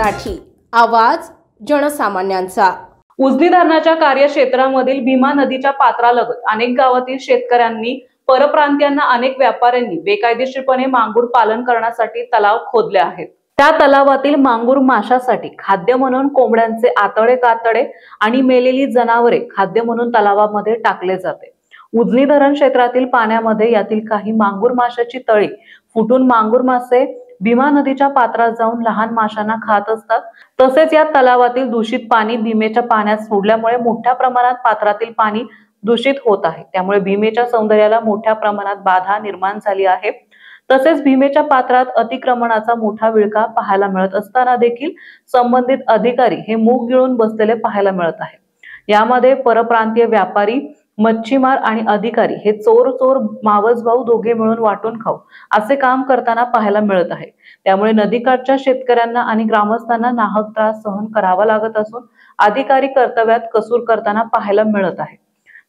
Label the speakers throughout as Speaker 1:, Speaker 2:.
Speaker 1: मराठी, आवाज जनसामान्यांचा।
Speaker 2: उजनी धरणाच्या कार्यक्षेत्रामधील भीमा नदीच्या पात्रालगत अनेक गावातील शेतकऱ्यांनी, परप्रांतीयांना, अनेक व्यापाऱ्यांनी बेकायदेशीरपणे मांगूर पालन करण्यासाठी तलाव खोदले आहेत। त्या तलावातील मांगूर माशासाठी खाद्य म्हणून कोंबड्यांचे आतडे, कातडे आणि मेलेली जनावरे खाद्य म्हणून तलावामध्ये टाकले जाते। उजनी धरण क्षेत्रातील पाण्यामध्ये यातील काही मांगूर माशाची तळी फुटून मांगूर मासे भीमा नदीच्या पात्रात जाऊन लहान माशांना खात असतात। तसेच या तलावातील दूषित पाणी भीमेच्या पाण्यात सोडल्यामुळे मोठ्या प्रमाणात पात्रातील पाणी दूषित होत आहे। त्यामुळे भीमेच्या सौंदर्याला मोठ्या प्रमाणात बाधा निर्माण झाली आहे। तसेच भीमेच्या पात्रात अतिक्रमणाचा मोठा विळखा पाहायला मिळत असताना देखील संबंधित अधिकारी हे मूग गिळून बसलेले पाहायला मिळत आहे। यामध्ये परप्रांतीय व्यापारी, मच्छीमार आणि अधिकारी हे चोर मावस भाऊ दोघे मिळून वाटून खाऊ असे काम करताना पाहायला मिळत आहे। त्यामुळे नदीकाठच्या शेतकऱ्यांना आणि ग्रामस्थांना नाहक त्रास सहन करावा लागत असून अधिकारी कर्तव्यात कसूर करताना पाहायला मिळत आहे।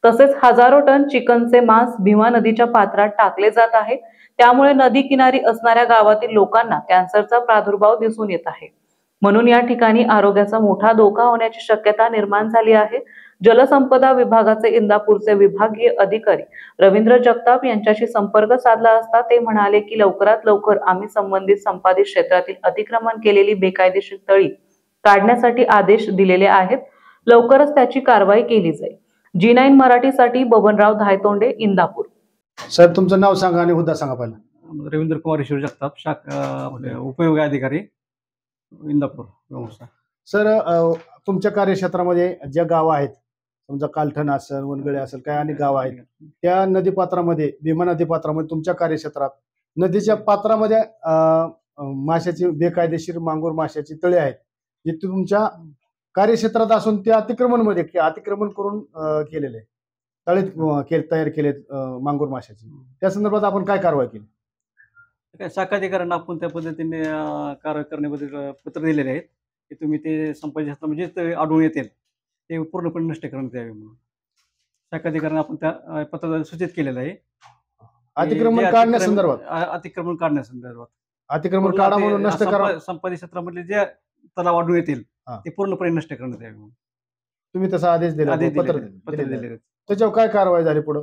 Speaker 2: तसेच हजारो टन चिकनचे मांस भीमा नदीच्या पात्रात टाकले जात आहे। त्यामुळे नदी किनारी असणाऱ्या गावातील लोकांना कॅन्सरचा प्रादुर्भाव दिसून येत आहे। म्हणून या ठिकाणी आरोग्याचा मोठा धोका होण्याची शक्यता निर्माण झाली आहे। जलसंपदा विभागाचे इंदापूरचे विभागीय अधिकारी रवींद्र जगताप यांच्याशी संपर्क साधला असता ते म्हणाले की लवकरात लवकर आम्ही संबंधित संपादित क्षेत्रातील अतिक्रमण केलेली बेकायदेशीर तळी काढण्यासाठी आदेश दिलेले आहेत। लवकरच त्याची कारवाई केली जाईल। G9 मराठीसाठी बबनराव धायतोंडे, इंदापूर।
Speaker 3: साहेब तुमचं नाव सांगा आणि हुद्दा सांगा पहिला।
Speaker 4: रवींद्र कुमार ईश्वर जगताप, उपविभाग अधिकारी, इंदापूर।
Speaker 3: सर, तुमच्या कार्यक्षेत्रामध्ये ज्या गावं आहेत, समजा कालठण असेल, वनगळे असेल, काय अनेक गावं आहेत, त्या नदीपात्रामध्ये भीमा नदीपात्रामध्ये तुमच्या कार्यक्षेत्रात नदीच्या पात्रामध्ये माशाची बेकायदेशीर मांगूर माशाची तळे आहेत, जे तुमच्या कार्यक्षेत्रात असून ते अतिक्रमण करून केलेले तळे तयार केलेत मांगूर माशाची, त्या संदर्भात आपण काय कारवाई केली?
Speaker 4: शाखाधिकाऱ्यांना आपण त्या पद्धतीने कारवाई करण्याबद्दल पत्र दिलेले आहेत की तुम्ही ते संपादित क्षेत्रामध्ये जे आढळून येतील ते पूर्णपणे नष्ट करण्यात यावे म्हणून शाखाधिकाऱ्यांना आपण त्या पत्राद्वारे सूचित केलेलं आहे।
Speaker 3: अतिक्रमण काढण्यासंदर्भात अतिक्रमण काढा म्हणून नष्ट करा,
Speaker 4: संपादित क्षेत्रामधले जे तलाव आढळून येतील ते पूर्णपणे नष्ट करण्यात यावे म्हणून
Speaker 3: तुम्ही तसा आदेश दिला,
Speaker 4: पत्र दिले।
Speaker 3: त्याच्यावर काय कारवाई झाली पुढे?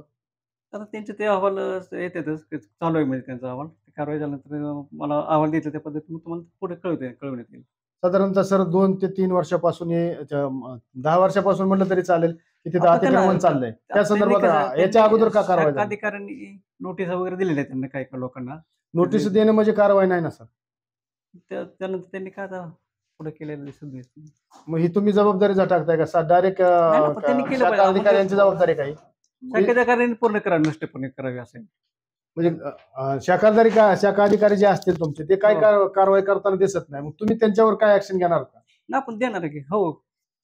Speaker 4: आता त्यांचे ते अहवाल येतातच, चालू आहे म्हणजे त्यांचा अहवाल, कारवाई झाल्यानंतर मला अहवाल देतला त्या पद्धतीने तुम्हाला पुढे कळवण्यात येईल।
Speaker 3: साधारणतः सर 2 ते 3 वर्षापासून 10 वर्षापासून म्हटलं तरी चालेल की तिथं अतिक्रमण चाललंय, त्या संदर्भात याच्या अगोदर का कारवाई झाली?
Speaker 4: अधिकाऱ्यांनी नोटीस वगैरे दिलेल्या आहेत त्यांना, काही लोकांना
Speaker 3: नोटीस देणं म्हणजे कारवाई नाही ना सर?
Speaker 4: त्यानंतर त्यांनी काय पुढे केलेलं दिसत नाही।
Speaker 3: मग ही तुम्ही जबाबदारी टाकताय का डायरेक्ट अधिकाऱ्यांची जबाबदारी काही?
Speaker 4: शाखाधिकाऱ्यांनी पूर्ण करावी, नष्टपणे करावी असेल
Speaker 3: म्हणजे शाखा अधिकारी जे असतील तुमचे ते काय कारवाई करताना दिसत नाही, मग तुम्ही त्यांच्यावर काय ऍक्शन घेणार का?
Speaker 4: आपण देणार की हो,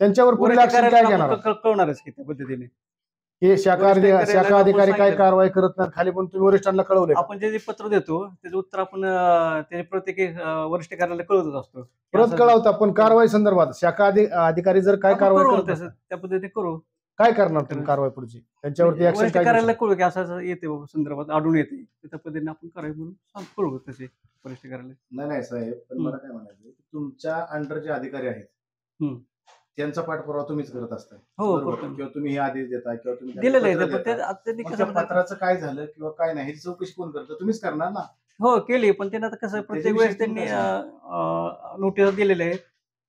Speaker 3: त्यांच्यावर पुढील ऍक्शन काय घेणार?
Speaker 4: कळवणारच की त्या पद्धतीने
Speaker 3: हे शाखा अधिकारी काय कारवाई करत नाही खाली, पण तुम्ही वरिष्ठांना कळवले?
Speaker 4: आपण जे पत्र देतो त्याचं उत्तर आपण त्याच्या प्रत्येक वरिष्ठ कार्यालयाला कळवतच असतो,
Speaker 3: परत कळवता, पण कारवाई संदर्भात शाखा अधिकारी जर काय कारवाई करत
Speaker 4: त्या पद्धतीने करू,
Speaker 3: काय करणार तुम्ही कारवाई पुढची? त्यांच्यावरती ऍक्शन काय
Speaker 4: कार्यालयाला कळू की असं येते संदर्भात आढळून येते, त्या पद्धतीने आपण करावी म्हणून कळू तसे वरिष्ठ कार्यालय।
Speaker 5: नाही साहेब, पण मला काय म्हणायचं, तुमच्या अंडर जे अधिकारी आहेत त्यांचा पाठपुरावा तुम्हीच करत असताय किंवा तुम्ही हे आदेश देताय किंवा तुम्ही
Speaker 4: दिलेलं आहे,
Speaker 5: पत्राचं काय झालं किंवा काय नाही चौकशी कोण करतं? तुम्हीच करणार ना?
Speaker 4: हो केली, पण त्यांना आता कसं प्रत्येक वेळेस त्यांनी नोटीस दिलेले आहेत,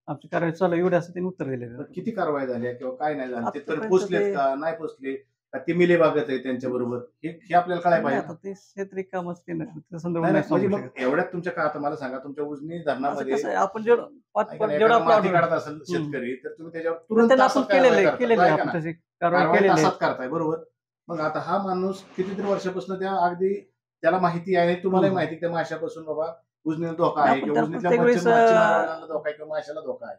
Speaker 4: आमची कारवाई चालू एवढे असं त्यांनी उत्तर दिलेलं।
Speaker 5: किती कारवाई झाली किंवा काय नाही झालं, ते तर पोचलेत का नाही पोचले का, ते मिले बागत आहे त्यांच्या बरोबर, हे आपल्याला कळायला पाहिजे।
Speaker 4: ते क्षेत्रिक काम असते ना,
Speaker 5: एवढ्यात तुमच्या का, आता मला सांगा, तुमच्या उजनी धरणामध्ये
Speaker 4: आपण
Speaker 5: माती काढत असेल शेतकरी, तर तुम्ही त्याच्यावर तुरंत तासात करताय, बरोबर? मग आता हा माणूस कितीतरी वर्षापासून त्या अगदी त्याला माहिती आहे, तुम्हालाही माहिती त्या माशापासून बाबा उजनीला धोका आहे किंवा उजनीतल्या धोका आहे किंवा माशाला धोका आहे,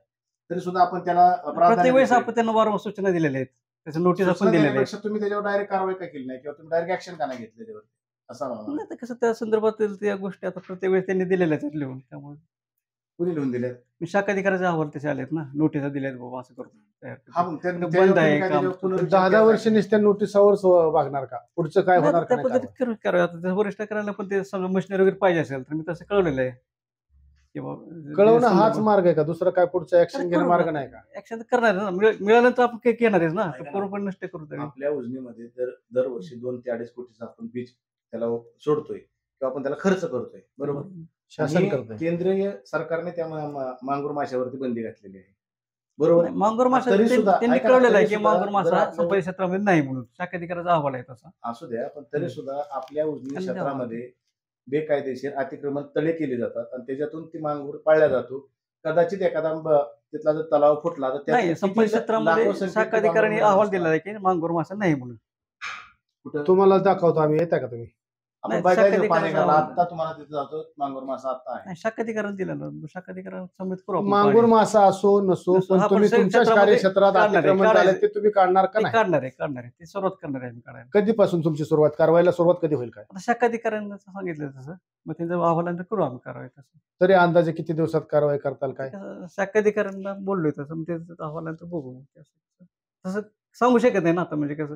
Speaker 5: तरी सुद्धा आपण त्याला
Speaker 4: प्रत्येक वेळेस आपण त्यांना वारंवार सूचना दिलेल्या आहेत, त्याचं नोटीस आपण दिलेलं आहे।
Speaker 5: तुम्ही त्याच्यावर डायरेक्ट कारवाई का केली नाही किंवा तुम्ही डायरेक्ट ऍक्शन का नाही घेतली त्याच्यावर, असं
Speaker 4: नाही? कसं त्या संदर्भात त्या गोष्टी आता प्रत्येक वेळेस त्यांनी दिलेल्या आहेत लिहून, त्यामुळे
Speaker 5: कुणी लिहून दिल्यात?
Speaker 4: मी शाखाधिकाऱ्याचे अहवाल तसे आलेत ना, नोटीस दिल्यात बाबा असं करतो बंद आहे काम।
Speaker 3: 10 वर्ष नुसत्या नोटीसावर वागणार का? पुढचं काय होणार?
Speaker 4: त्या पद्धतीत करावं, वरिष्ठ करायला पण ते समजा मशिनरी वगैरे पाहिजे असेल तर मी तसं कळवलेलं आहे। किंवा
Speaker 3: कळवणं हाच मार्ग आहे का? दुसरा काय पुढचा ऍक्शन घेणं मार्ग नाही का?
Speaker 4: ऍक्शन करणार ना, मिळाल्यानंतर आपण काही घेणारच ना, पूर्णपणे नष्ट करू तरी.
Speaker 5: आपल्या उजनीमध्ये दरवर्षी 2 ते 2.5 कोटीचा आपण बीज त्याला सोडतोय किंवा आपण त्याला खर्च करतोय, बरोबर.
Speaker 3: शासन
Speaker 5: आणि
Speaker 3: करतंय.
Speaker 5: केंद्रीय सरकारने त्या मांगूर माशावरती बंदी घातलेली आहे, बरोबर.
Speaker 4: मांगुर मासा
Speaker 5: तरी सुद्धा
Speaker 4: त्यांनी
Speaker 5: ऐका ना,
Speaker 4: कळलेलं आहे
Speaker 5: तरी
Speaker 4: की
Speaker 5: सुद्धा
Speaker 4: मांगुर
Speaker 5: जर
Speaker 4: मासा
Speaker 5: आपल्या-
Speaker 4: संपत्ती क्षेत्रामध्ये नाही म्हणून शाखाधिकाराचा अहवाल आहे तसा.
Speaker 5: असू द्या, पण तरी सुद्धा आपल्या उजनी
Speaker 4: त्यांनी
Speaker 5: क्षेत्रामध्ये बेकायदेशीर अतिक्रमण तळे केले जातात आणि त्याच्यातून ती मांगूर पाळल्या जातो. कदाचित एखादा तिथला जर तलाव फुटला तर त्यात
Speaker 4: नाही,
Speaker 5: किती
Speaker 4: संपत्ती क्षेत्रामध्ये
Speaker 5: लाखो संख्येत
Speaker 4: शाखाधिकाऱ्यांनी
Speaker 5: मांगूर
Speaker 4: अहवाल
Speaker 5: दिसतात.
Speaker 4: दिलेला आहे की मांगुर मासा नाही म्हणून.
Speaker 5: कुठं
Speaker 3: तुम्हाला दाखवतो आम्ही, येता का तुम्ही?
Speaker 5: आपण
Speaker 4: नाही,
Speaker 5: बघायचं
Speaker 4: शाखाधिकाराचा
Speaker 5: पाणीघाटला
Speaker 4: अहवाल.
Speaker 5: आता तुम्हाला तिथे जातो, मांगूर मासा आता आहे.
Speaker 4: नाही, शाखाधिकाऱ्यांनी दिलं ना, शाखाधिकाऱ्यांना समित करू आपण
Speaker 3: मांगूर
Speaker 4: पाणी.
Speaker 3: मासा असो नसो,
Speaker 4: नसो,
Speaker 3: पण
Speaker 4: हा,
Speaker 3: तुम्ही
Speaker 4: पण
Speaker 3: तुमच्या
Speaker 4: क्षेत्रामध्ये
Speaker 3: कार्यक्षेत्रात
Speaker 4: काढणार आहे,
Speaker 3: अतिक्रमण झाले
Speaker 4: काढायचं.
Speaker 3: ते तुम्ही काढणार का
Speaker 4: ते
Speaker 3: नाही?
Speaker 4: काढणार आहे ते सुरुवात करणार आहे आम्ही काढायला.
Speaker 3: कधीपासून तुमची सुरुवात कारवाईला सुरुवात कधी होईल काय?
Speaker 4: आता शाखाधिकाऱ्यांना सांगितलं तसं, मग त्यांच्या अहवालानंतर करू आम्ही कारवाई तसं.
Speaker 3: तरी अंदाजे किती दिवसात कारवाई करताल काय?
Speaker 4: शाखाधिकाऱ्यांना बोललोय तसं, मग त्याचं अहवालानंतर बघू मग ते असं. तसं सांगू शकत नाही ना आता, म्हणजे कसं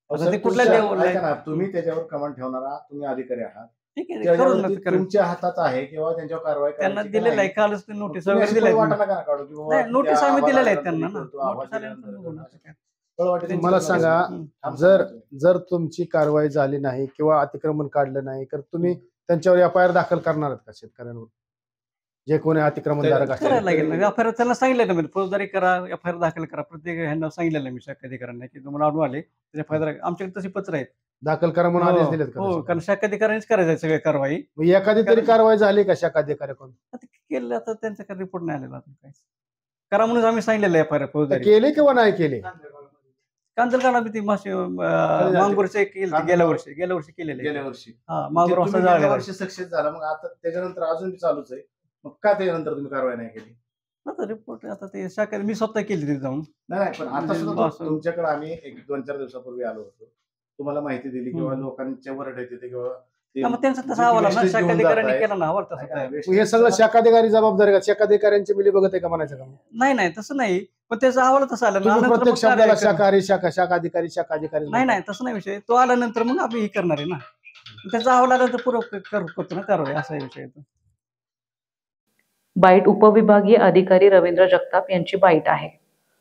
Speaker 4: आता ते कुठल्या
Speaker 5: तुमच्या-
Speaker 4: लेवलला
Speaker 5: ऐका ना,
Speaker 4: आहे.
Speaker 5: तुम्ही त्याच्यावर कमांड ठेवणारा तुम्ही अधिकारी आहात,
Speaker 4: ठीक आहे, करू
Speaker 5: त्याच्यावरती
Speaker 4: ना, करू.
Speaker 5: तुमच्या हातात आहे किंवा त्यांच्यावर कारवाई
Speaker 4: त्यांना
Speaker 5: करायची की
Speaker 4: दिलेलं आहे
Speaker 5: नाही.
Speaker 4: कालच ते नोटीस
Speaker 5: तुम्ही
Speaker 4: वगैरे
Speaker 5: अशी
Speaker 4: दिल्या
Speaker 5: पळवाटा नका काढू की बाबा
Speaker 4: नाही, नोटीस
Speaker 5: त्या
Speaker 4: आम्ही दिलेल्या आहेत
Speaker 5: आवाजानंतर
Speaker 4: त्यांना
Speaker 5: हे
Speaker 4: ना,
Speaker 5: करतो, आवाज
Speaker 4: नोटीस आल्यानंतर
Speaker 5: दिल्यानंतर
Speaker 4: बघू ना
Speaker 5: करतो.
Speaker 4: काय.
Speaker 5: पळवाटी त्यांची
Speaker 3: मला
Speaker 5: करतो.
Speaker 3: सांगा,
Speaker 5: थांब
Speaker 3: जर
Speaker 5: सांगतो.
Speaker 3: जर तुमची कारवाई झाली नाही किंवा अतिक्रमण काढलं नाही तर तुम्ही त्यांच्यावर एफआयआर दाखल करणार आहात का शेतकऱ्यांवर, जे कोणी अतिक्रमणधारक असतील?
Speaker 4: करायला लागेल ना, एफआयआर त्यांना सांगितलं ना, फौजदारी करा, एफआयआर दाखल करा. प्रत्येक ह्यांना सांगितलेलं आहे मी शाखाधिकाऱ्यांना की तुम्हाला अडून आले त्याच्या फायदा. आमच्याकडे तशी पत्र आहेत.
Speaker 3: दाखल करा म्हणून आदेश दिलेत का
Speaker 4: हो,
Speaker 3: तसे?
Speaker 4: कारण शाखाधिकाऱ्यांनीच करायचं सगळी कारवाई.
Speaker 3: मग एखादी तरी कारवाई झाली का शाखाधिकाऱ्याकडून?
Speaker 4: आता केलं, आता त्यांचा काही रिपोर्ट नाही आलेला अजून काय. करा म्हणून आम्ही सांगितलेलं आहे एफआयआर फौजदारी.
Speaker 3: केले किंवा नाही केले?
Speaker 4: कांदलकांना बी ती मासे मांगूरचे केले गेल्या वर्षी केलेले आहे.
Speaker 5: गेल्या वर्षी
Speaker 4: हा, मांगूर
Speaker 5: तुम्ही
Speaker 4: असं
Speaker 5: गेल्या
Speaker 4: झालेलं
Speaker 5: वर्षी सक्सेस झाला, मग आता त्याच्यानंतर अजून बी चालूच आहे. मग का त्याच्यानंतर तुम्ही कारवाई नाही केली?
Speaker 4: आता रिपोर्ट आता ते शाखा मी स्वतः केली तिथे जाऊन.
Speaker 5: नाही, पण आता
Speaker 4: म्हणजे
Speaker 5: सुद्धा
Speaker 4: असं-
Speaker 5: तुमच्याकडे आम्ही एक 2-4 दिवसापूर्वी आलो होतो, तुम्हाला माहिती दिली किंवा लोकांच्या वरड येते किंवा
Speaker 4: हा, मग त्यांचा तसा अहवाल आहे ना, शाखाधिकाऱ्यांनी केला ना अहवाल तसा तयार.
Speaker 3: मग हे सगळं शाखाधिकारी जबाबदारी का? शाखाधिकाऱ्यांची मिली बघत आहे का म्हणायचं का?
Speaker 4: नाही तसं नाही, पण त्याचा अहवाल तसा आला ना,
Speaker 3: तुम्ही
Speaker 4: नंतर
Speaker 3: प्रत्येक
Speaker 4: मग
Speaker 3: शब्दाला
Speaker 4: कारवाई करणार.
Speaker 3: शाकाहारी शाखाधिकारी
Speaker 4: नाही तसं नाही विषय. तो आल्यानंतर मग आम्ही हे करणार आहे ना, त्याचा अहवाल आल्यानंतर पूर्व करतो ना कारवाई, असा विषय आहे तो.
Speaker 2: बाईट उपविभागीय अधिकारी रवींद्र जगताप यांची बाईट आहे.